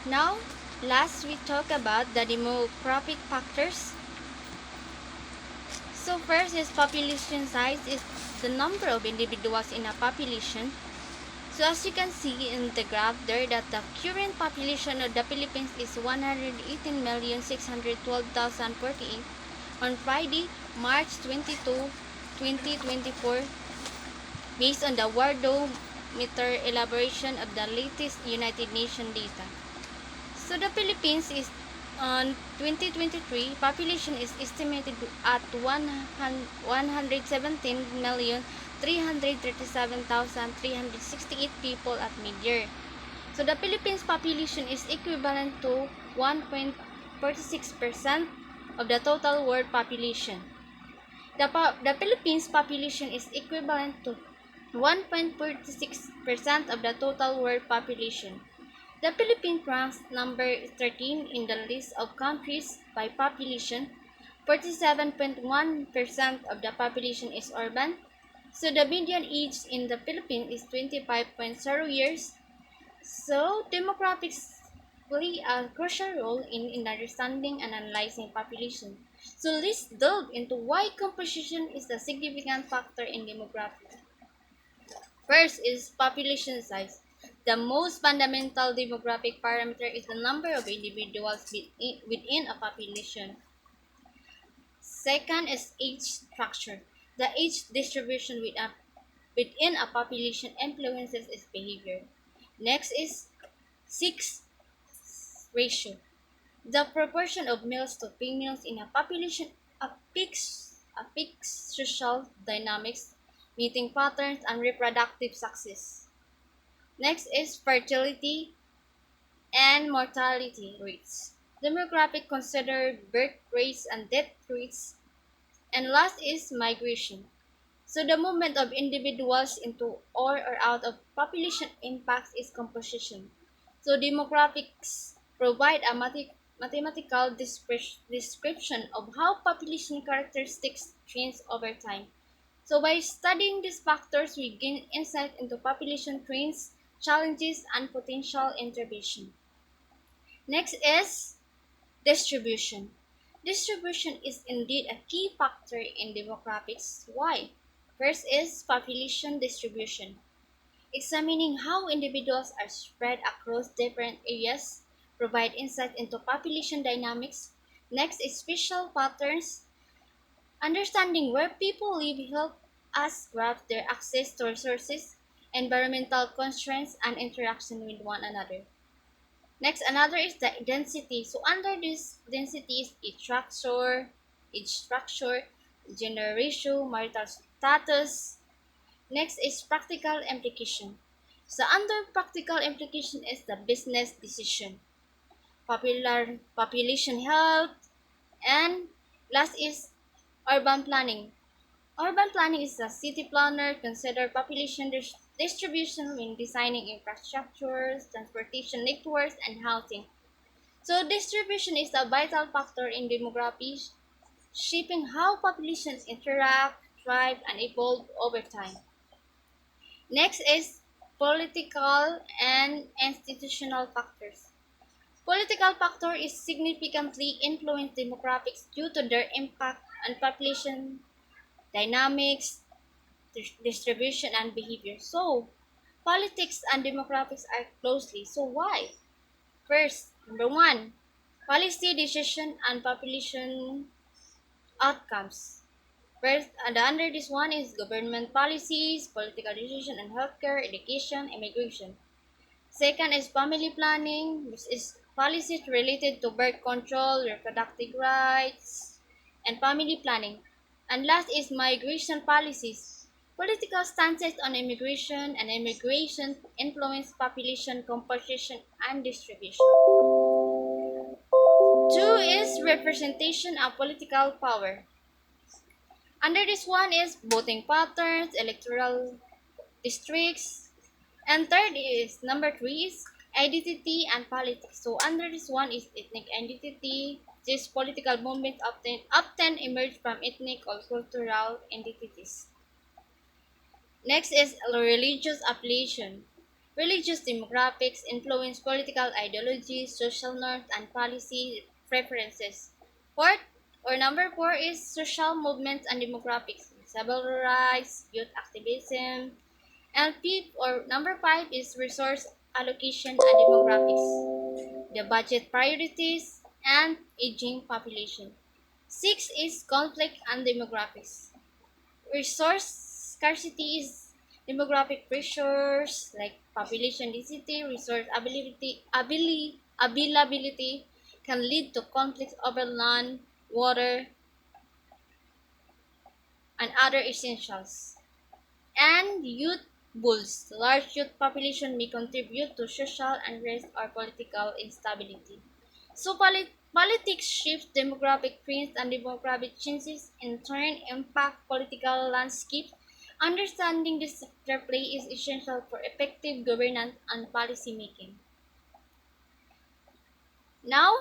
Now, last we talk about the demographic factors. So first is population size is the number of individuals in a population. So as you can see in the graph there that the current population of the Philippines is 118,612,048 on Friday, March 22, 2024 based on the Worldometer elaboration of the latest United Nations data. So the Philippines is on 2023 population is estimated at 117,337,368 people at mid-year. So the Philippines population is equivalent to 1.46% of the total world population. The Philippines population is equivalent to 1.46% of the total world population. The Philippines ranks number 13 in the list of countries by population. 47.1% of the population is urban. So the median age in the Philippines is 25.0 years. So demographics play a crucial role in understanding and analyzing population. So let's delve into why composition is a significant factor in demographics. First is population size. The most fundamental demographic parameter is the number of individuals within a population. Second is age structure. The age distribution within a population influences its behavior. Next is sex ratio. The proportion of males to females in a population affects social dynamics, mating patterns, and reproductive success. Next is fertility and mortality rates. Demographic consider birth rates and death rates. And last is migration. So the movement of individuals into or out of population impacts its composition. So demographics provide a mathematical description of how population characteristics change over time. So by studying these factors, we gain insight into population trends, challenges, and potential intervention. Next is distribution. Distribution is indeed a key factor in demographics. Why? First is population distribution, examining how individuals are spread across different areas, provide insight into population dynamics. Next is spatial patterns, understanding where people live help us grasp their access to resources, environmental constraints, and interaction with one another. Next, another is the density. So under this density is age structure, gender ratio, marital status. Next is practical implication. So under practical implication is the business decision, popular population health, and last is urban planning. Urban planning is a city planner consider population distribution when designing infrastructures, transportation networks, and housing. So distribution is a vital factor in demography, shaping how populations interact, thrive, and evolve over time. Next is political and institutional factors. Political factor is significantly influence demographics due to their impact on population dynamics, distribution, and behavior. So, politics and demographics are closely. So, why? First, number one, policy decision and population outcomes. First, and under this one is government policies, political decision, and healthcare, education, immigration. Second is family planning, which is policies related to birth control, reproductive rights, and family planning. And last is migration policies. Political stances on immigration and immigration influence population composition and distribution. Two is representation of political power. Under this one is voting patterns, electoral districts, and third is number three is identity and politics. So under this one is ethnic identity. This political movement often emerge from ethnic or cultural identities. Next is religious affiliation. Religious demographics influence political ideologies, social norms, and policy preferences. Fourth, or number four, is social movements and demographics, civil rights, youth activism, and fifth, or number five, is resource allocation and demographics, the budget priorities, and aging population. Six is conflict and demographics. Resource scarcity is demographic pressures like population density, resource availability can lead to conflicts over land, water, and other essentials. And youth bulls. Large youth population may contribute to social unrest or political instability. So politics shifts demographic trends and demographic changes in turn impact political landscapes. Understanding this interplay is essential for effective governance and policy making. Now,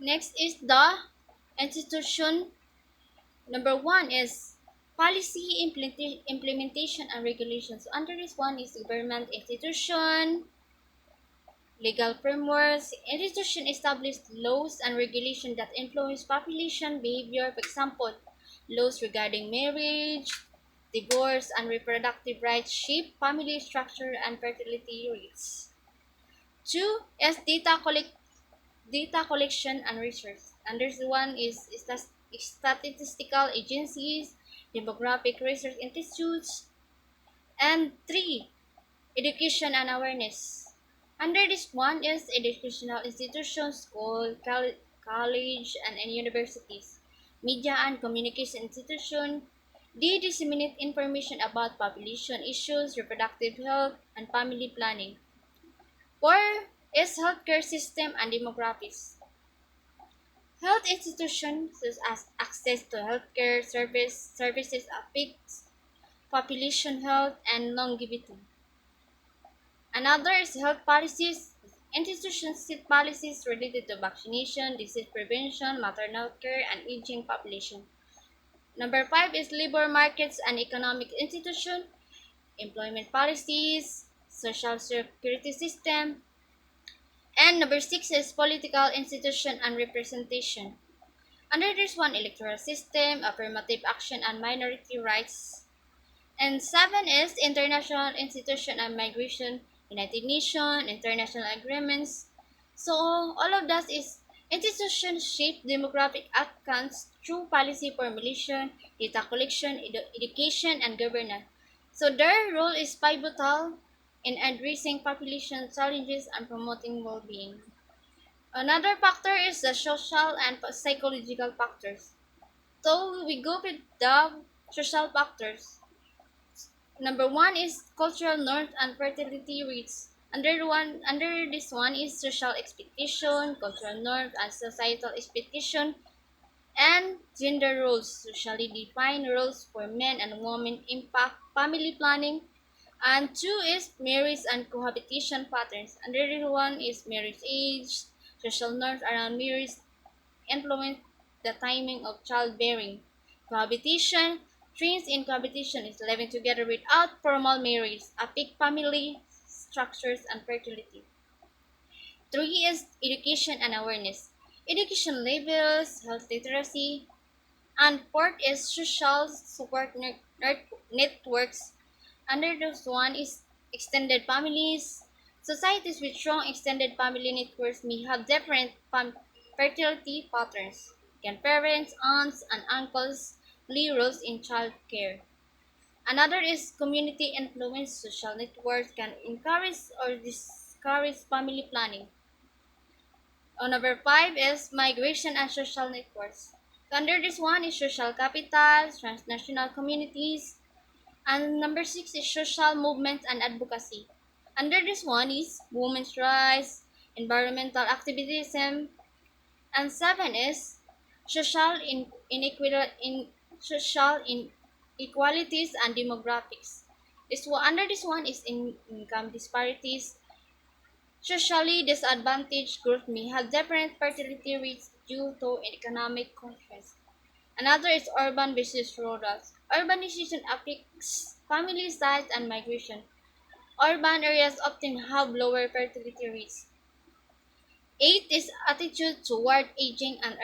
next is the institution. Number one is policy implementation and regulation. So under this one is government institution, legal frameworks. Institution established laws and regulation that influence population behavior. For example, laws regarding marriage, divorce, and reproductive rights shape family structure and fertility rates. Two is data collection and research. Under this one is statistical agencies, demographic research institutes, and three, education and awareness. Under this one is educational institutions, school, college, and universities, media and communication institution. They disseminate information about population issues, reproductive health, and family planning. Four is healthcare system and demographics. Health institutions such as access to healthcare services affects population health and longevity. Another is health policies. Institutions set policies related to vaccination, disease prevention, maternal care, and aging population. Number five is labor markets and economic institution, employment policies, social security system, and number six is political institution and representation. Under this one, electoral system, affirmative action, and minority rights. And seven is international institution and migration, United Nations, international agreements. So all of that is institutions shape demographic outcomes through policy formulation, data collection, education, and governance. So their role is pivotal in addressing population challenges and promoting well-being. Another factor is the social and psychological factors. So we go with the social factors. Number one is cultural norms and fertility rates. Under this one is social expectation, cultural norms and societal expectation, and gender roles. Socially defined roles for men and women impact family planning. And two is marriage and cohabitation patterns. Under this one is marriage age, social norms around marriage influence the timing of childbearing. Cohabitation. Trends in cohabitation is living together without formal marriage, affect family structures and fertility. Three is education and awareness. Education levels, health literacy, and fourth is social support networks. Under this one is extended families. Societies with strong extended family networks may have different fertility patterns. Grandparents, aunts, and uncles play roles in child care. Another is community influence. Social networks can encourage or discourage family planning. Number five is migration and social networks. So under this one is social capital, transnational communities, and number six is social movements and advocacy. Under this one is women's rights, environmental activism, and seven is social inequalities and demographics. Under this one is income disparities. Socially disadvantaged groups may have different fertility rates due to economic constraints. Another is urban versus rural. Urbanization affects family size and migration. Urban areas often have lower fertility rates. 8 is attitude toward aging and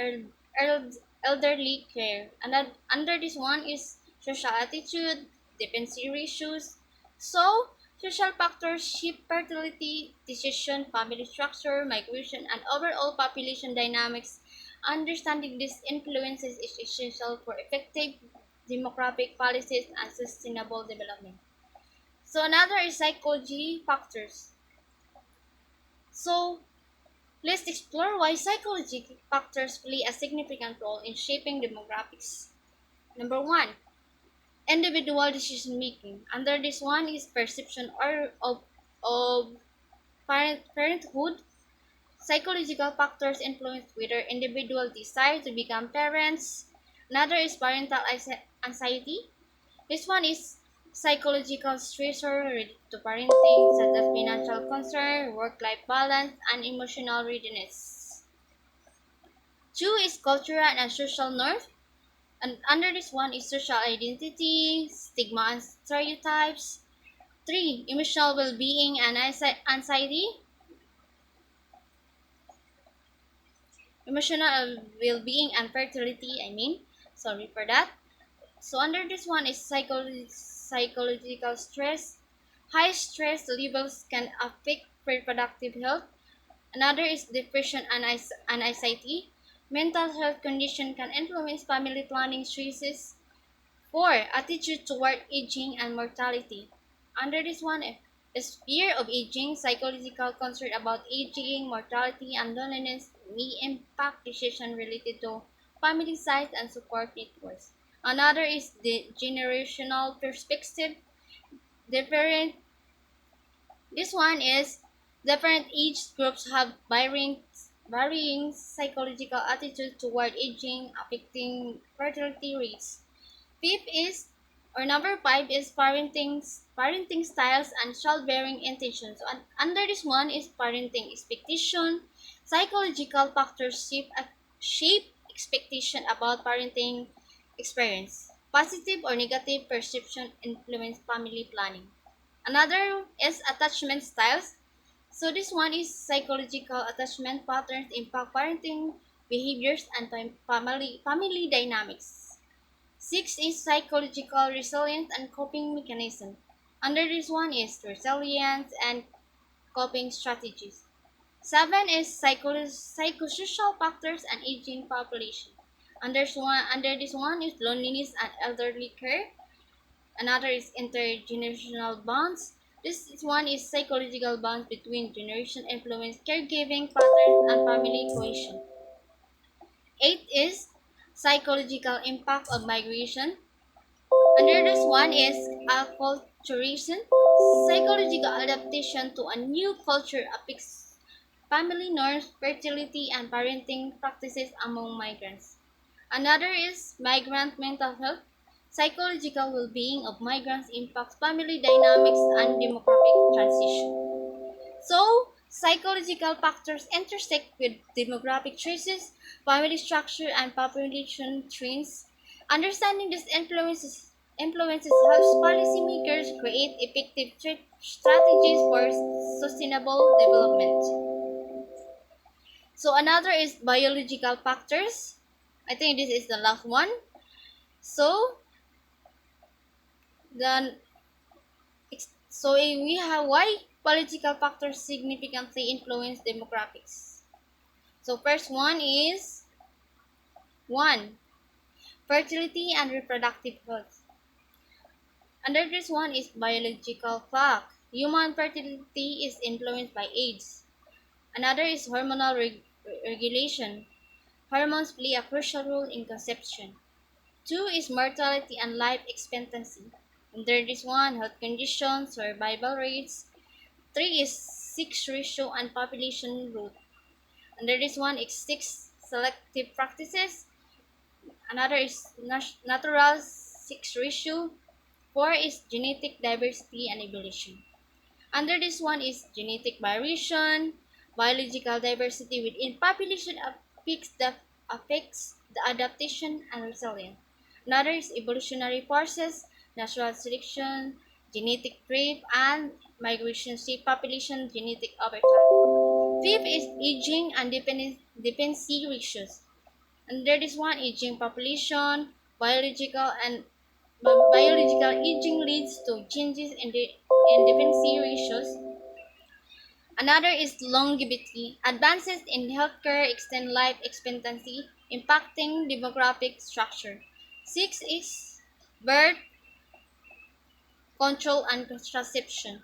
elderly care. And under this one is social attitude, dependency ratios. So, social factors shape fertility, decision, family structure, migration, and overall population dynamics. Understanding these influences is essential for effective demographic policies and sustainable development. So, another is psychology factors. So, let's explore why psychological factors play a significant role in shaping demographics. Number one, individual decision making. Under this one is perception of parenthood. Psychological factors influence whether individuals desire to become parents. Another is parental anxiety. This one is psychological stressor related to parenting, such as financial concern, work-life balance, and emotional readiness. Two is cultural and social norms. And under this one is social identity, stigma and stereotypes. Three, emotional well-being and anxiety. Emotional well-being and fertility, Sorry for that. So under this one is psychological stress. High stress levels can affect reproductive health. Another is depression and anxiety. Mental health condition can influence family planning choices. 4. Attitude toward aging and mortality. Under this one is fear of aging, psychological concern about aging, mortality, and loneliness may impact decisions related to family size and support networks. Another is the generational perspective. Different This one is different age groups have varying psychological attitude toward aging, affecting fertility rates. Fifth is or number five is parenting styles and childbearing intentions. So under this one is parenting expectation. Psychological factors shape expectation about parenting experience. Positive or negative perception influence family planning. Another is attachment styles. So this one is psychological attachment patterns impact parenting behaviors and family dynamics. Six is psychological resilience and coping mechanism. Under this one is resilience and coping strategies. Seven is psychosocial factors and aging population. Under this one is loneliness and elderly care. Another is intergenerational bonds. This one is psychological bonds between generation influence caregiving patterns and family cohesion. Eight is psychological impact of migration. Under this one is acculturation. Psychological adaptation to a new culture affects family norms, fertility, and parenting practices among migrants. Another is migrant mental health. Psychological well-being of migrants impacts family dynamics and demographic transition. So, psychological factors intersect with demographic choices, family structure, and population trends. Understanding these influences helps policymakers create effective strategies for sustainable development. So, another is biological factors. I think this is the last one. So, then we have why political factors significantly influence demographics. So first one is one fertility and reproductive health. Under this one is biological clock. Human fertility is influenced by age. Another is hormonal regulation. Hormones play a crucial role in conception. Two is mortality and life expectancy. Under this one, health conditions, survival rates. Three is sex ratio and population growth. Under this one is six selective practices. Another is natural sex ratio. Four is genetic diversity and evolution. Under this one is genetic variation, biological diversity within population affects the adaptation and resilience. Another is evolutionary forces. natural selection, genetic drift, and migration shape population genetic over time. Fifth is aging and dependency ratios. Under this one, aging population, biological and biological aging leads to changes in the dependency ratios. Another is longevity. Advances in healthcare extend life expectancy, impacting demographic structure. Six is birth control and contraception.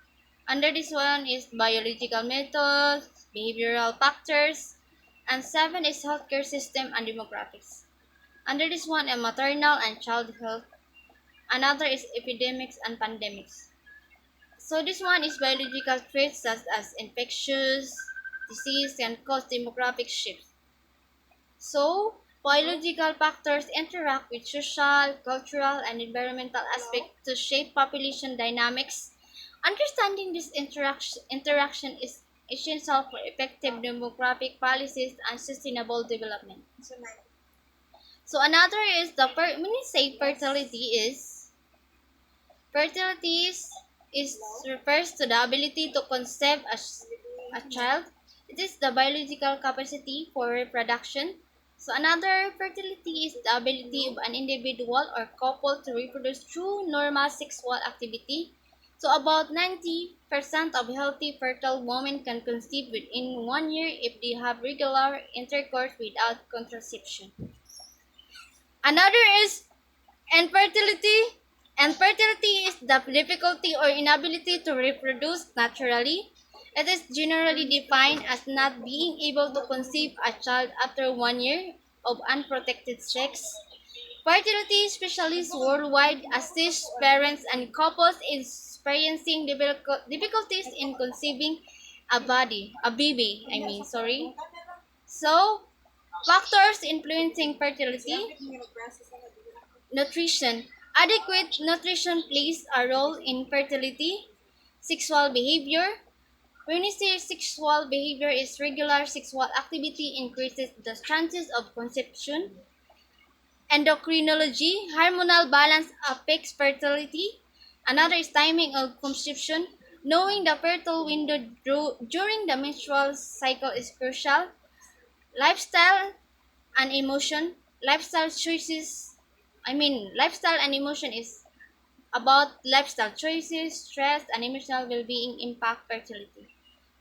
Under this one is biological methods, behavioral factors, and seven is healthcare system and demographics. Under this one are maternal and child health. Another is epidemics and pandemics. So this one is biological traits such as infectious disease can cause demographic shifts. So biological factors interact with social, cultural, and environmental aspects to shape population dynamics. Understanding this interaction is essential for effective demographic policies and sustainable development. So another is when you say fertility is refers to the ability to conceive a child. It is the biological capacity for reproduction. So another fertility is the ability of an individual or couple to reproduce through normal sexual activity. So about 90% of healthy fertile women can conceive within 1 year if they have regular intercourse without contraception. Another is infertility. Infertility is the difficulty or inability to reproduce naturally. It is generally defined as not being able to conceive a child after 1 year of unprotected sex. Fertility specialists worldwide assist parents and couples experiencing difficulties in conceiving a baby. Sorry. So, factors influencing fertility. Nutrition. Adequate nutrition plays a role in fertility. Sexual behavior. When you say sexual behavior is regular sexual activity increases the chances of conception. Endocrinology. Hormonal balance affects fertility. Another is timing of conception. Knowing the fertile window during the menstrual cycle is crucial. Lifestyle and emotion. Lifestyle and emotion is about lifestyle choices, stress, and emotional well-being impact fertility.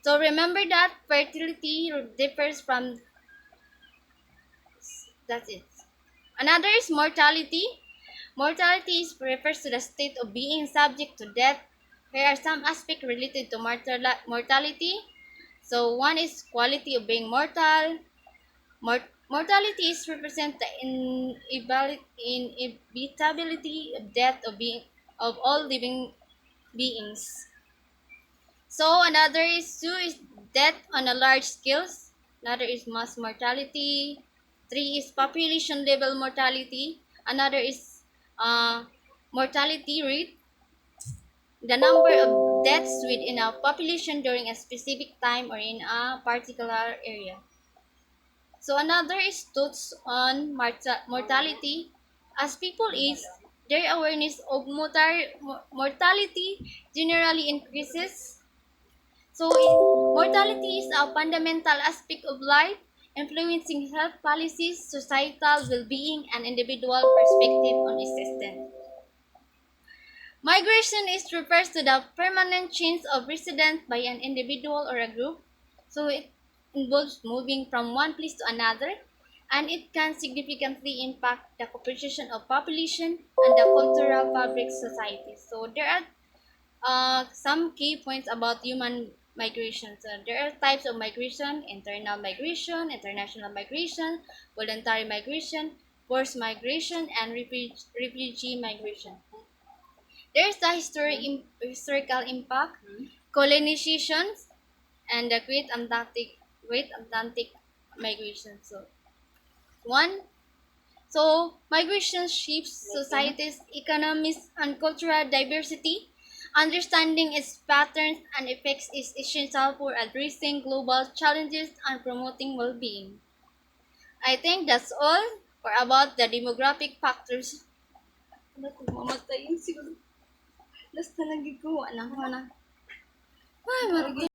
So remember that fertility differs from that's it. Another is mortality. Mortality refers to the state of being subject to death. Here are some aspects related to mortality. So one is quality of being mortal. Mortality is represent the inevitability of death of all living beings. So another is two is death on a large scale. Another is mass mortality. Three is population level mortality. Another is mortality rate, the number of deaths within a population during a specific time or in a particular area. So another is thoughts on mortality. As people age, their awareness of mortality generally increases. So mortality is a fundamental aspect of life, influencing health policies, societal well-being, and individual perspective on existence. Migration is refers to the permanent change of residence by an individual or a group. So it involves moving from one place to another, and it can significantly impact the composition of population and the cultural fabric society. So there are some key points about human migration. So there are types of migration: internal migration, international migration, voluntary migration, forced migration, and refugee migration. There's the historical impact, colonizations, and the Great Atlantic migration. So one, so migration shapes societies, economies, and cultural diversity. Understanding its patterns and effects is essential for addressing global challenges and promoting well-being. I think that's all for about the demographic factors. Ano, mamatay yun siguro. Basta lagi ko, anak ko na. Ay, marami.